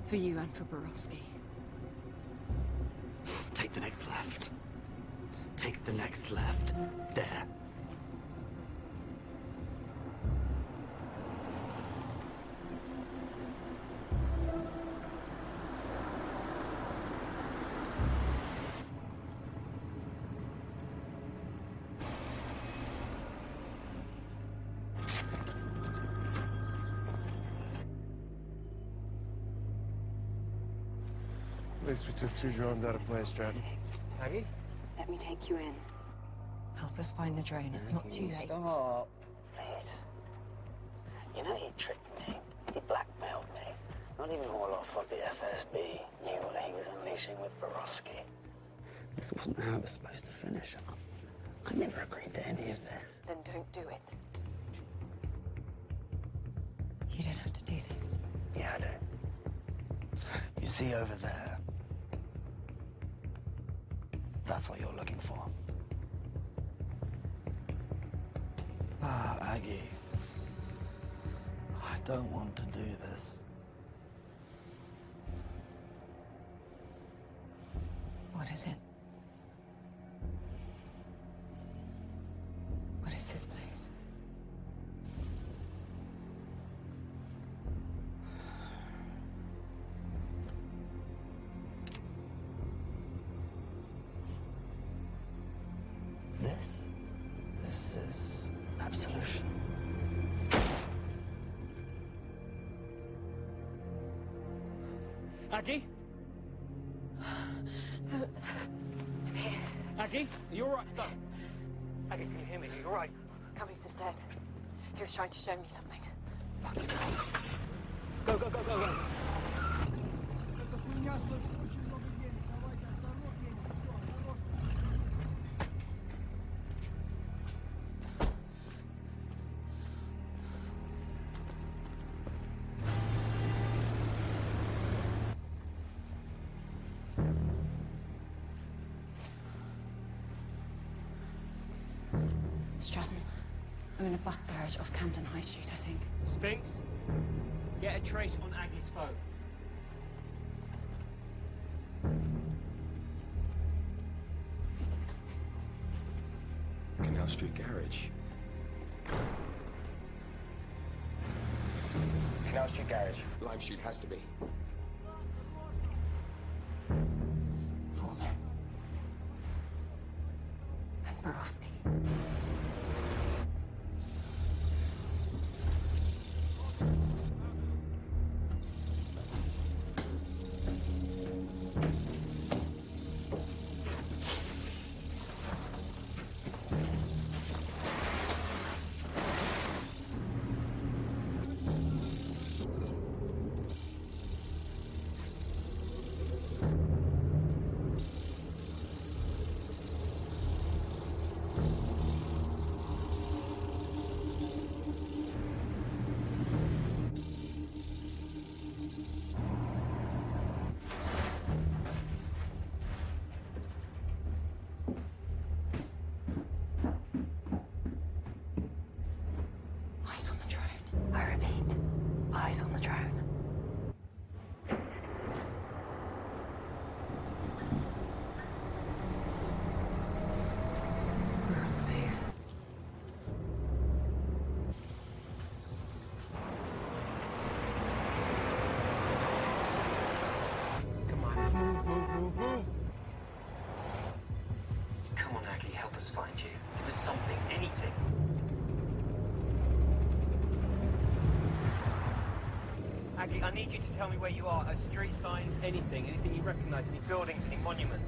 For you and for Borowski. Take the next left. Take the next left. There. At least we took 2 drones out of play, Stratton. Maggie? Let me take you in. Help us find the drone. It's not too late. Stop. Please. You know he tricked me. He blackmailed me. Not even all of the FSB knew what he was unleashing with Borowski. This wasn't how it was supposed to finish. I never agreed to any of this. Then don't do it. You don't have to do this. Yeah, I do. You see over there? That's what you're looking for. Ah, Aggie. I don't want to do this. What is it? What is this place? This is absolution. Aggie? Aggie, are you all right? Stop. Aggie, can you hear me? Are you all right? Cummings is dead. He was trying to show me something. Fucking hell. Go, go, go, go, go. Stratton, I'm in a bus garage off Camden High Street, I think. Spinks, get a trace on Aggie's phone. Canal Street Garage. Canal Street Garage. Lime Street has to be. Foreman. And Borowski. Eyes on the drone. I repeat, eyes on the drone. We're on the move. Come on, move, move, move, move. Come on, Aggie, help us find you. Give us something, anything. Aggie, I need you to tell me where you are. Street signs, anything you recognize, any buildings, any monuments.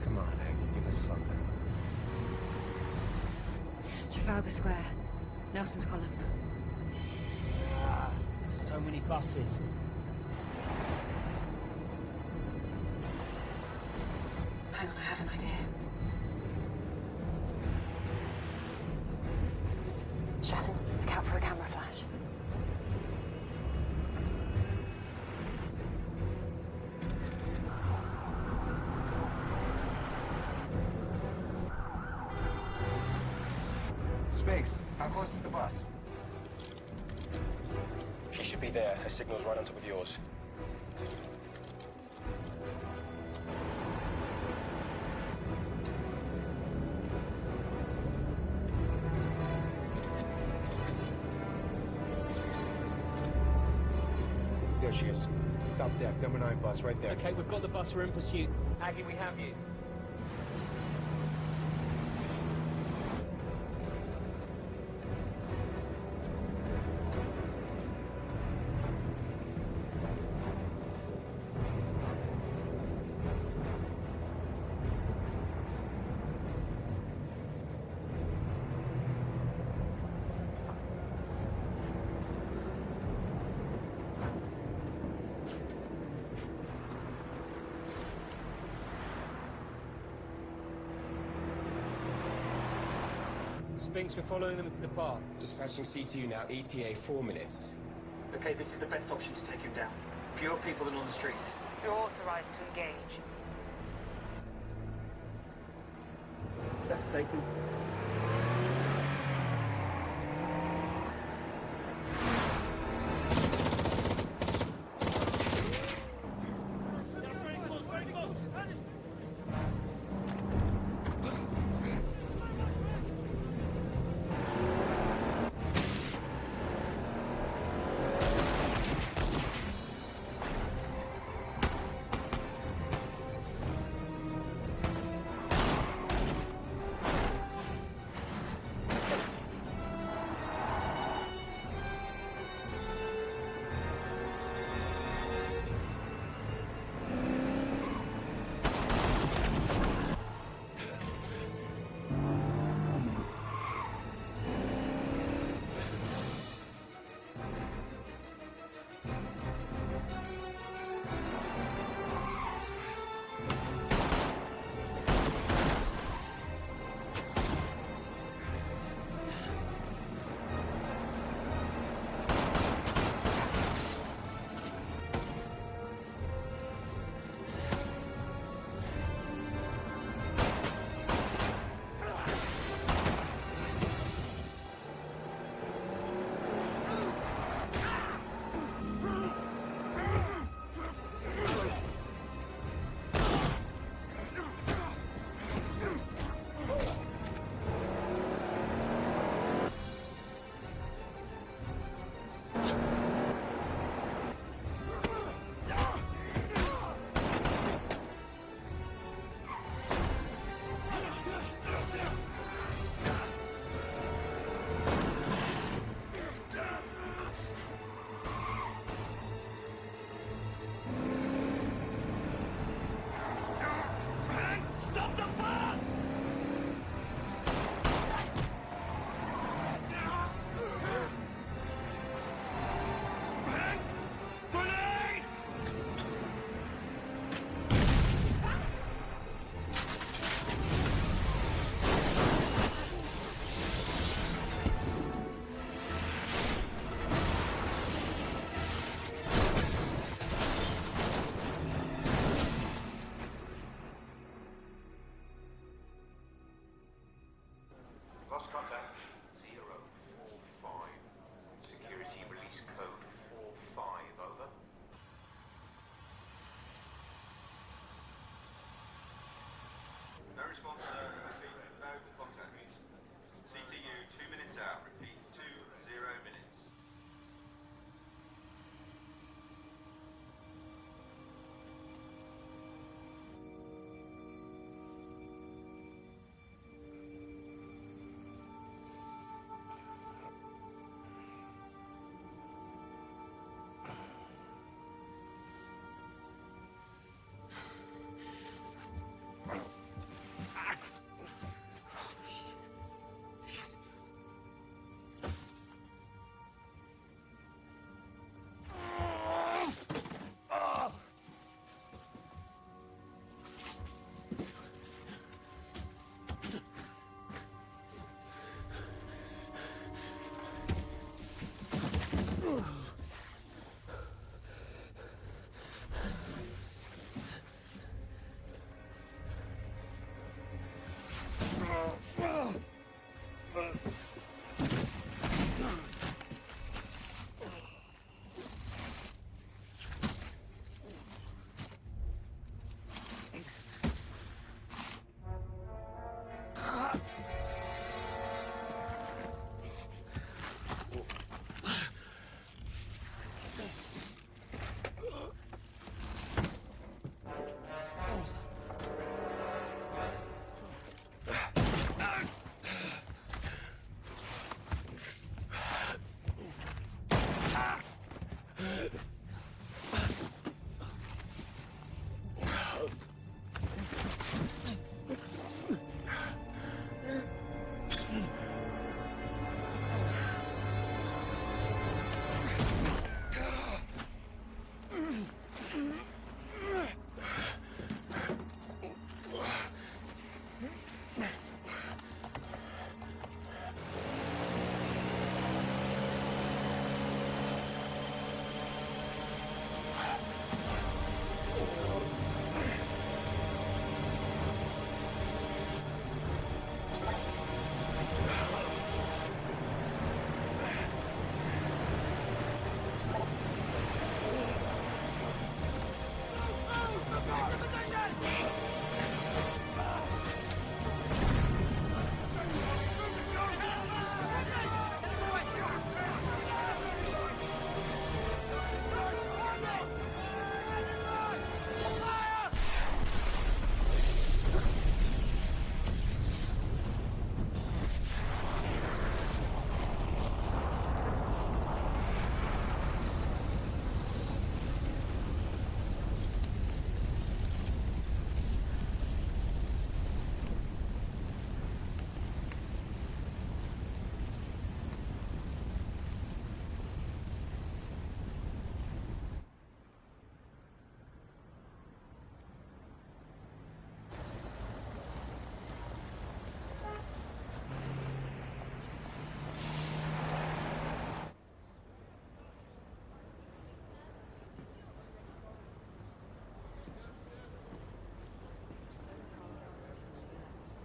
Come on, Aggie, give us something. Trafalgar Square. Nelson's Column. Ah, so many buses. Hang on, I have an idea. Shatton, look out for a camera flash. Space, how close is the bus? She should be there. Her signal's right on top of yours. There she is. Top deck, number 9 bus, right there. Okay, we've got the bus. We're in pursuit. Aggie, we have you. Spinks, we're following them into the bar. Dispatching CTU now, ETA 4 minutes. Okay, this is the best option to take him down. Fewer people than on the streets. You're authorized to engage. That's taken.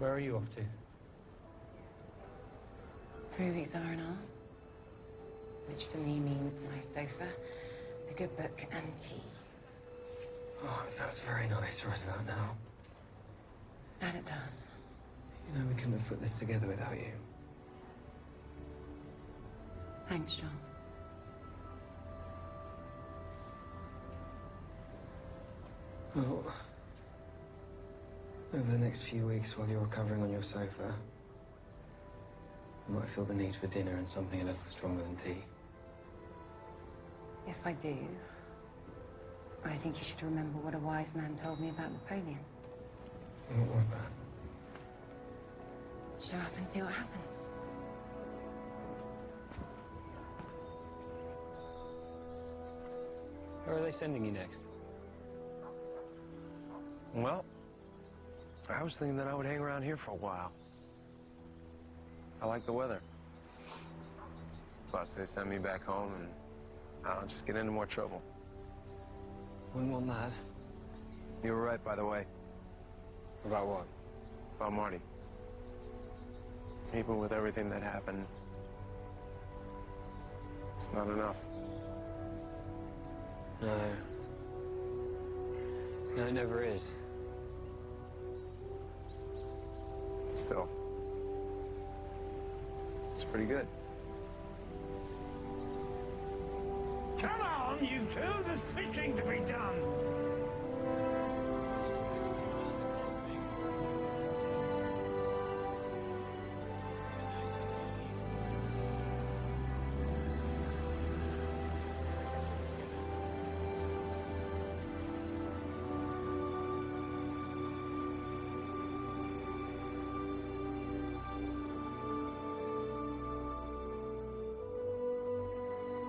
Where are you off to? 3 weeks R&R, which for me means my sofa, a good book, and tea. Oh, that sounds very nice right about now. That it does. You know, we couldn't have put this together without you. Thanks, John. Well, over the next few weeks while you're recovering on your sofa, you might feel the need for dinner and something a little stronger than tea. If I do, I think you should remember what a wise man told me about Napoleon. What was that? Show up and see what happens. Where are they sending you next? Well, I was thinking that I would hang around here for a while. I like the weather. Plus, they send me back home and I'll just get into more trouble. Wouldn't want that. You were right, by the way. About what? About Marty. Even with everything that happened, it's not enough. No. No, it never is. Still, it's pretty good. Come on, you two, there's fishing to be done.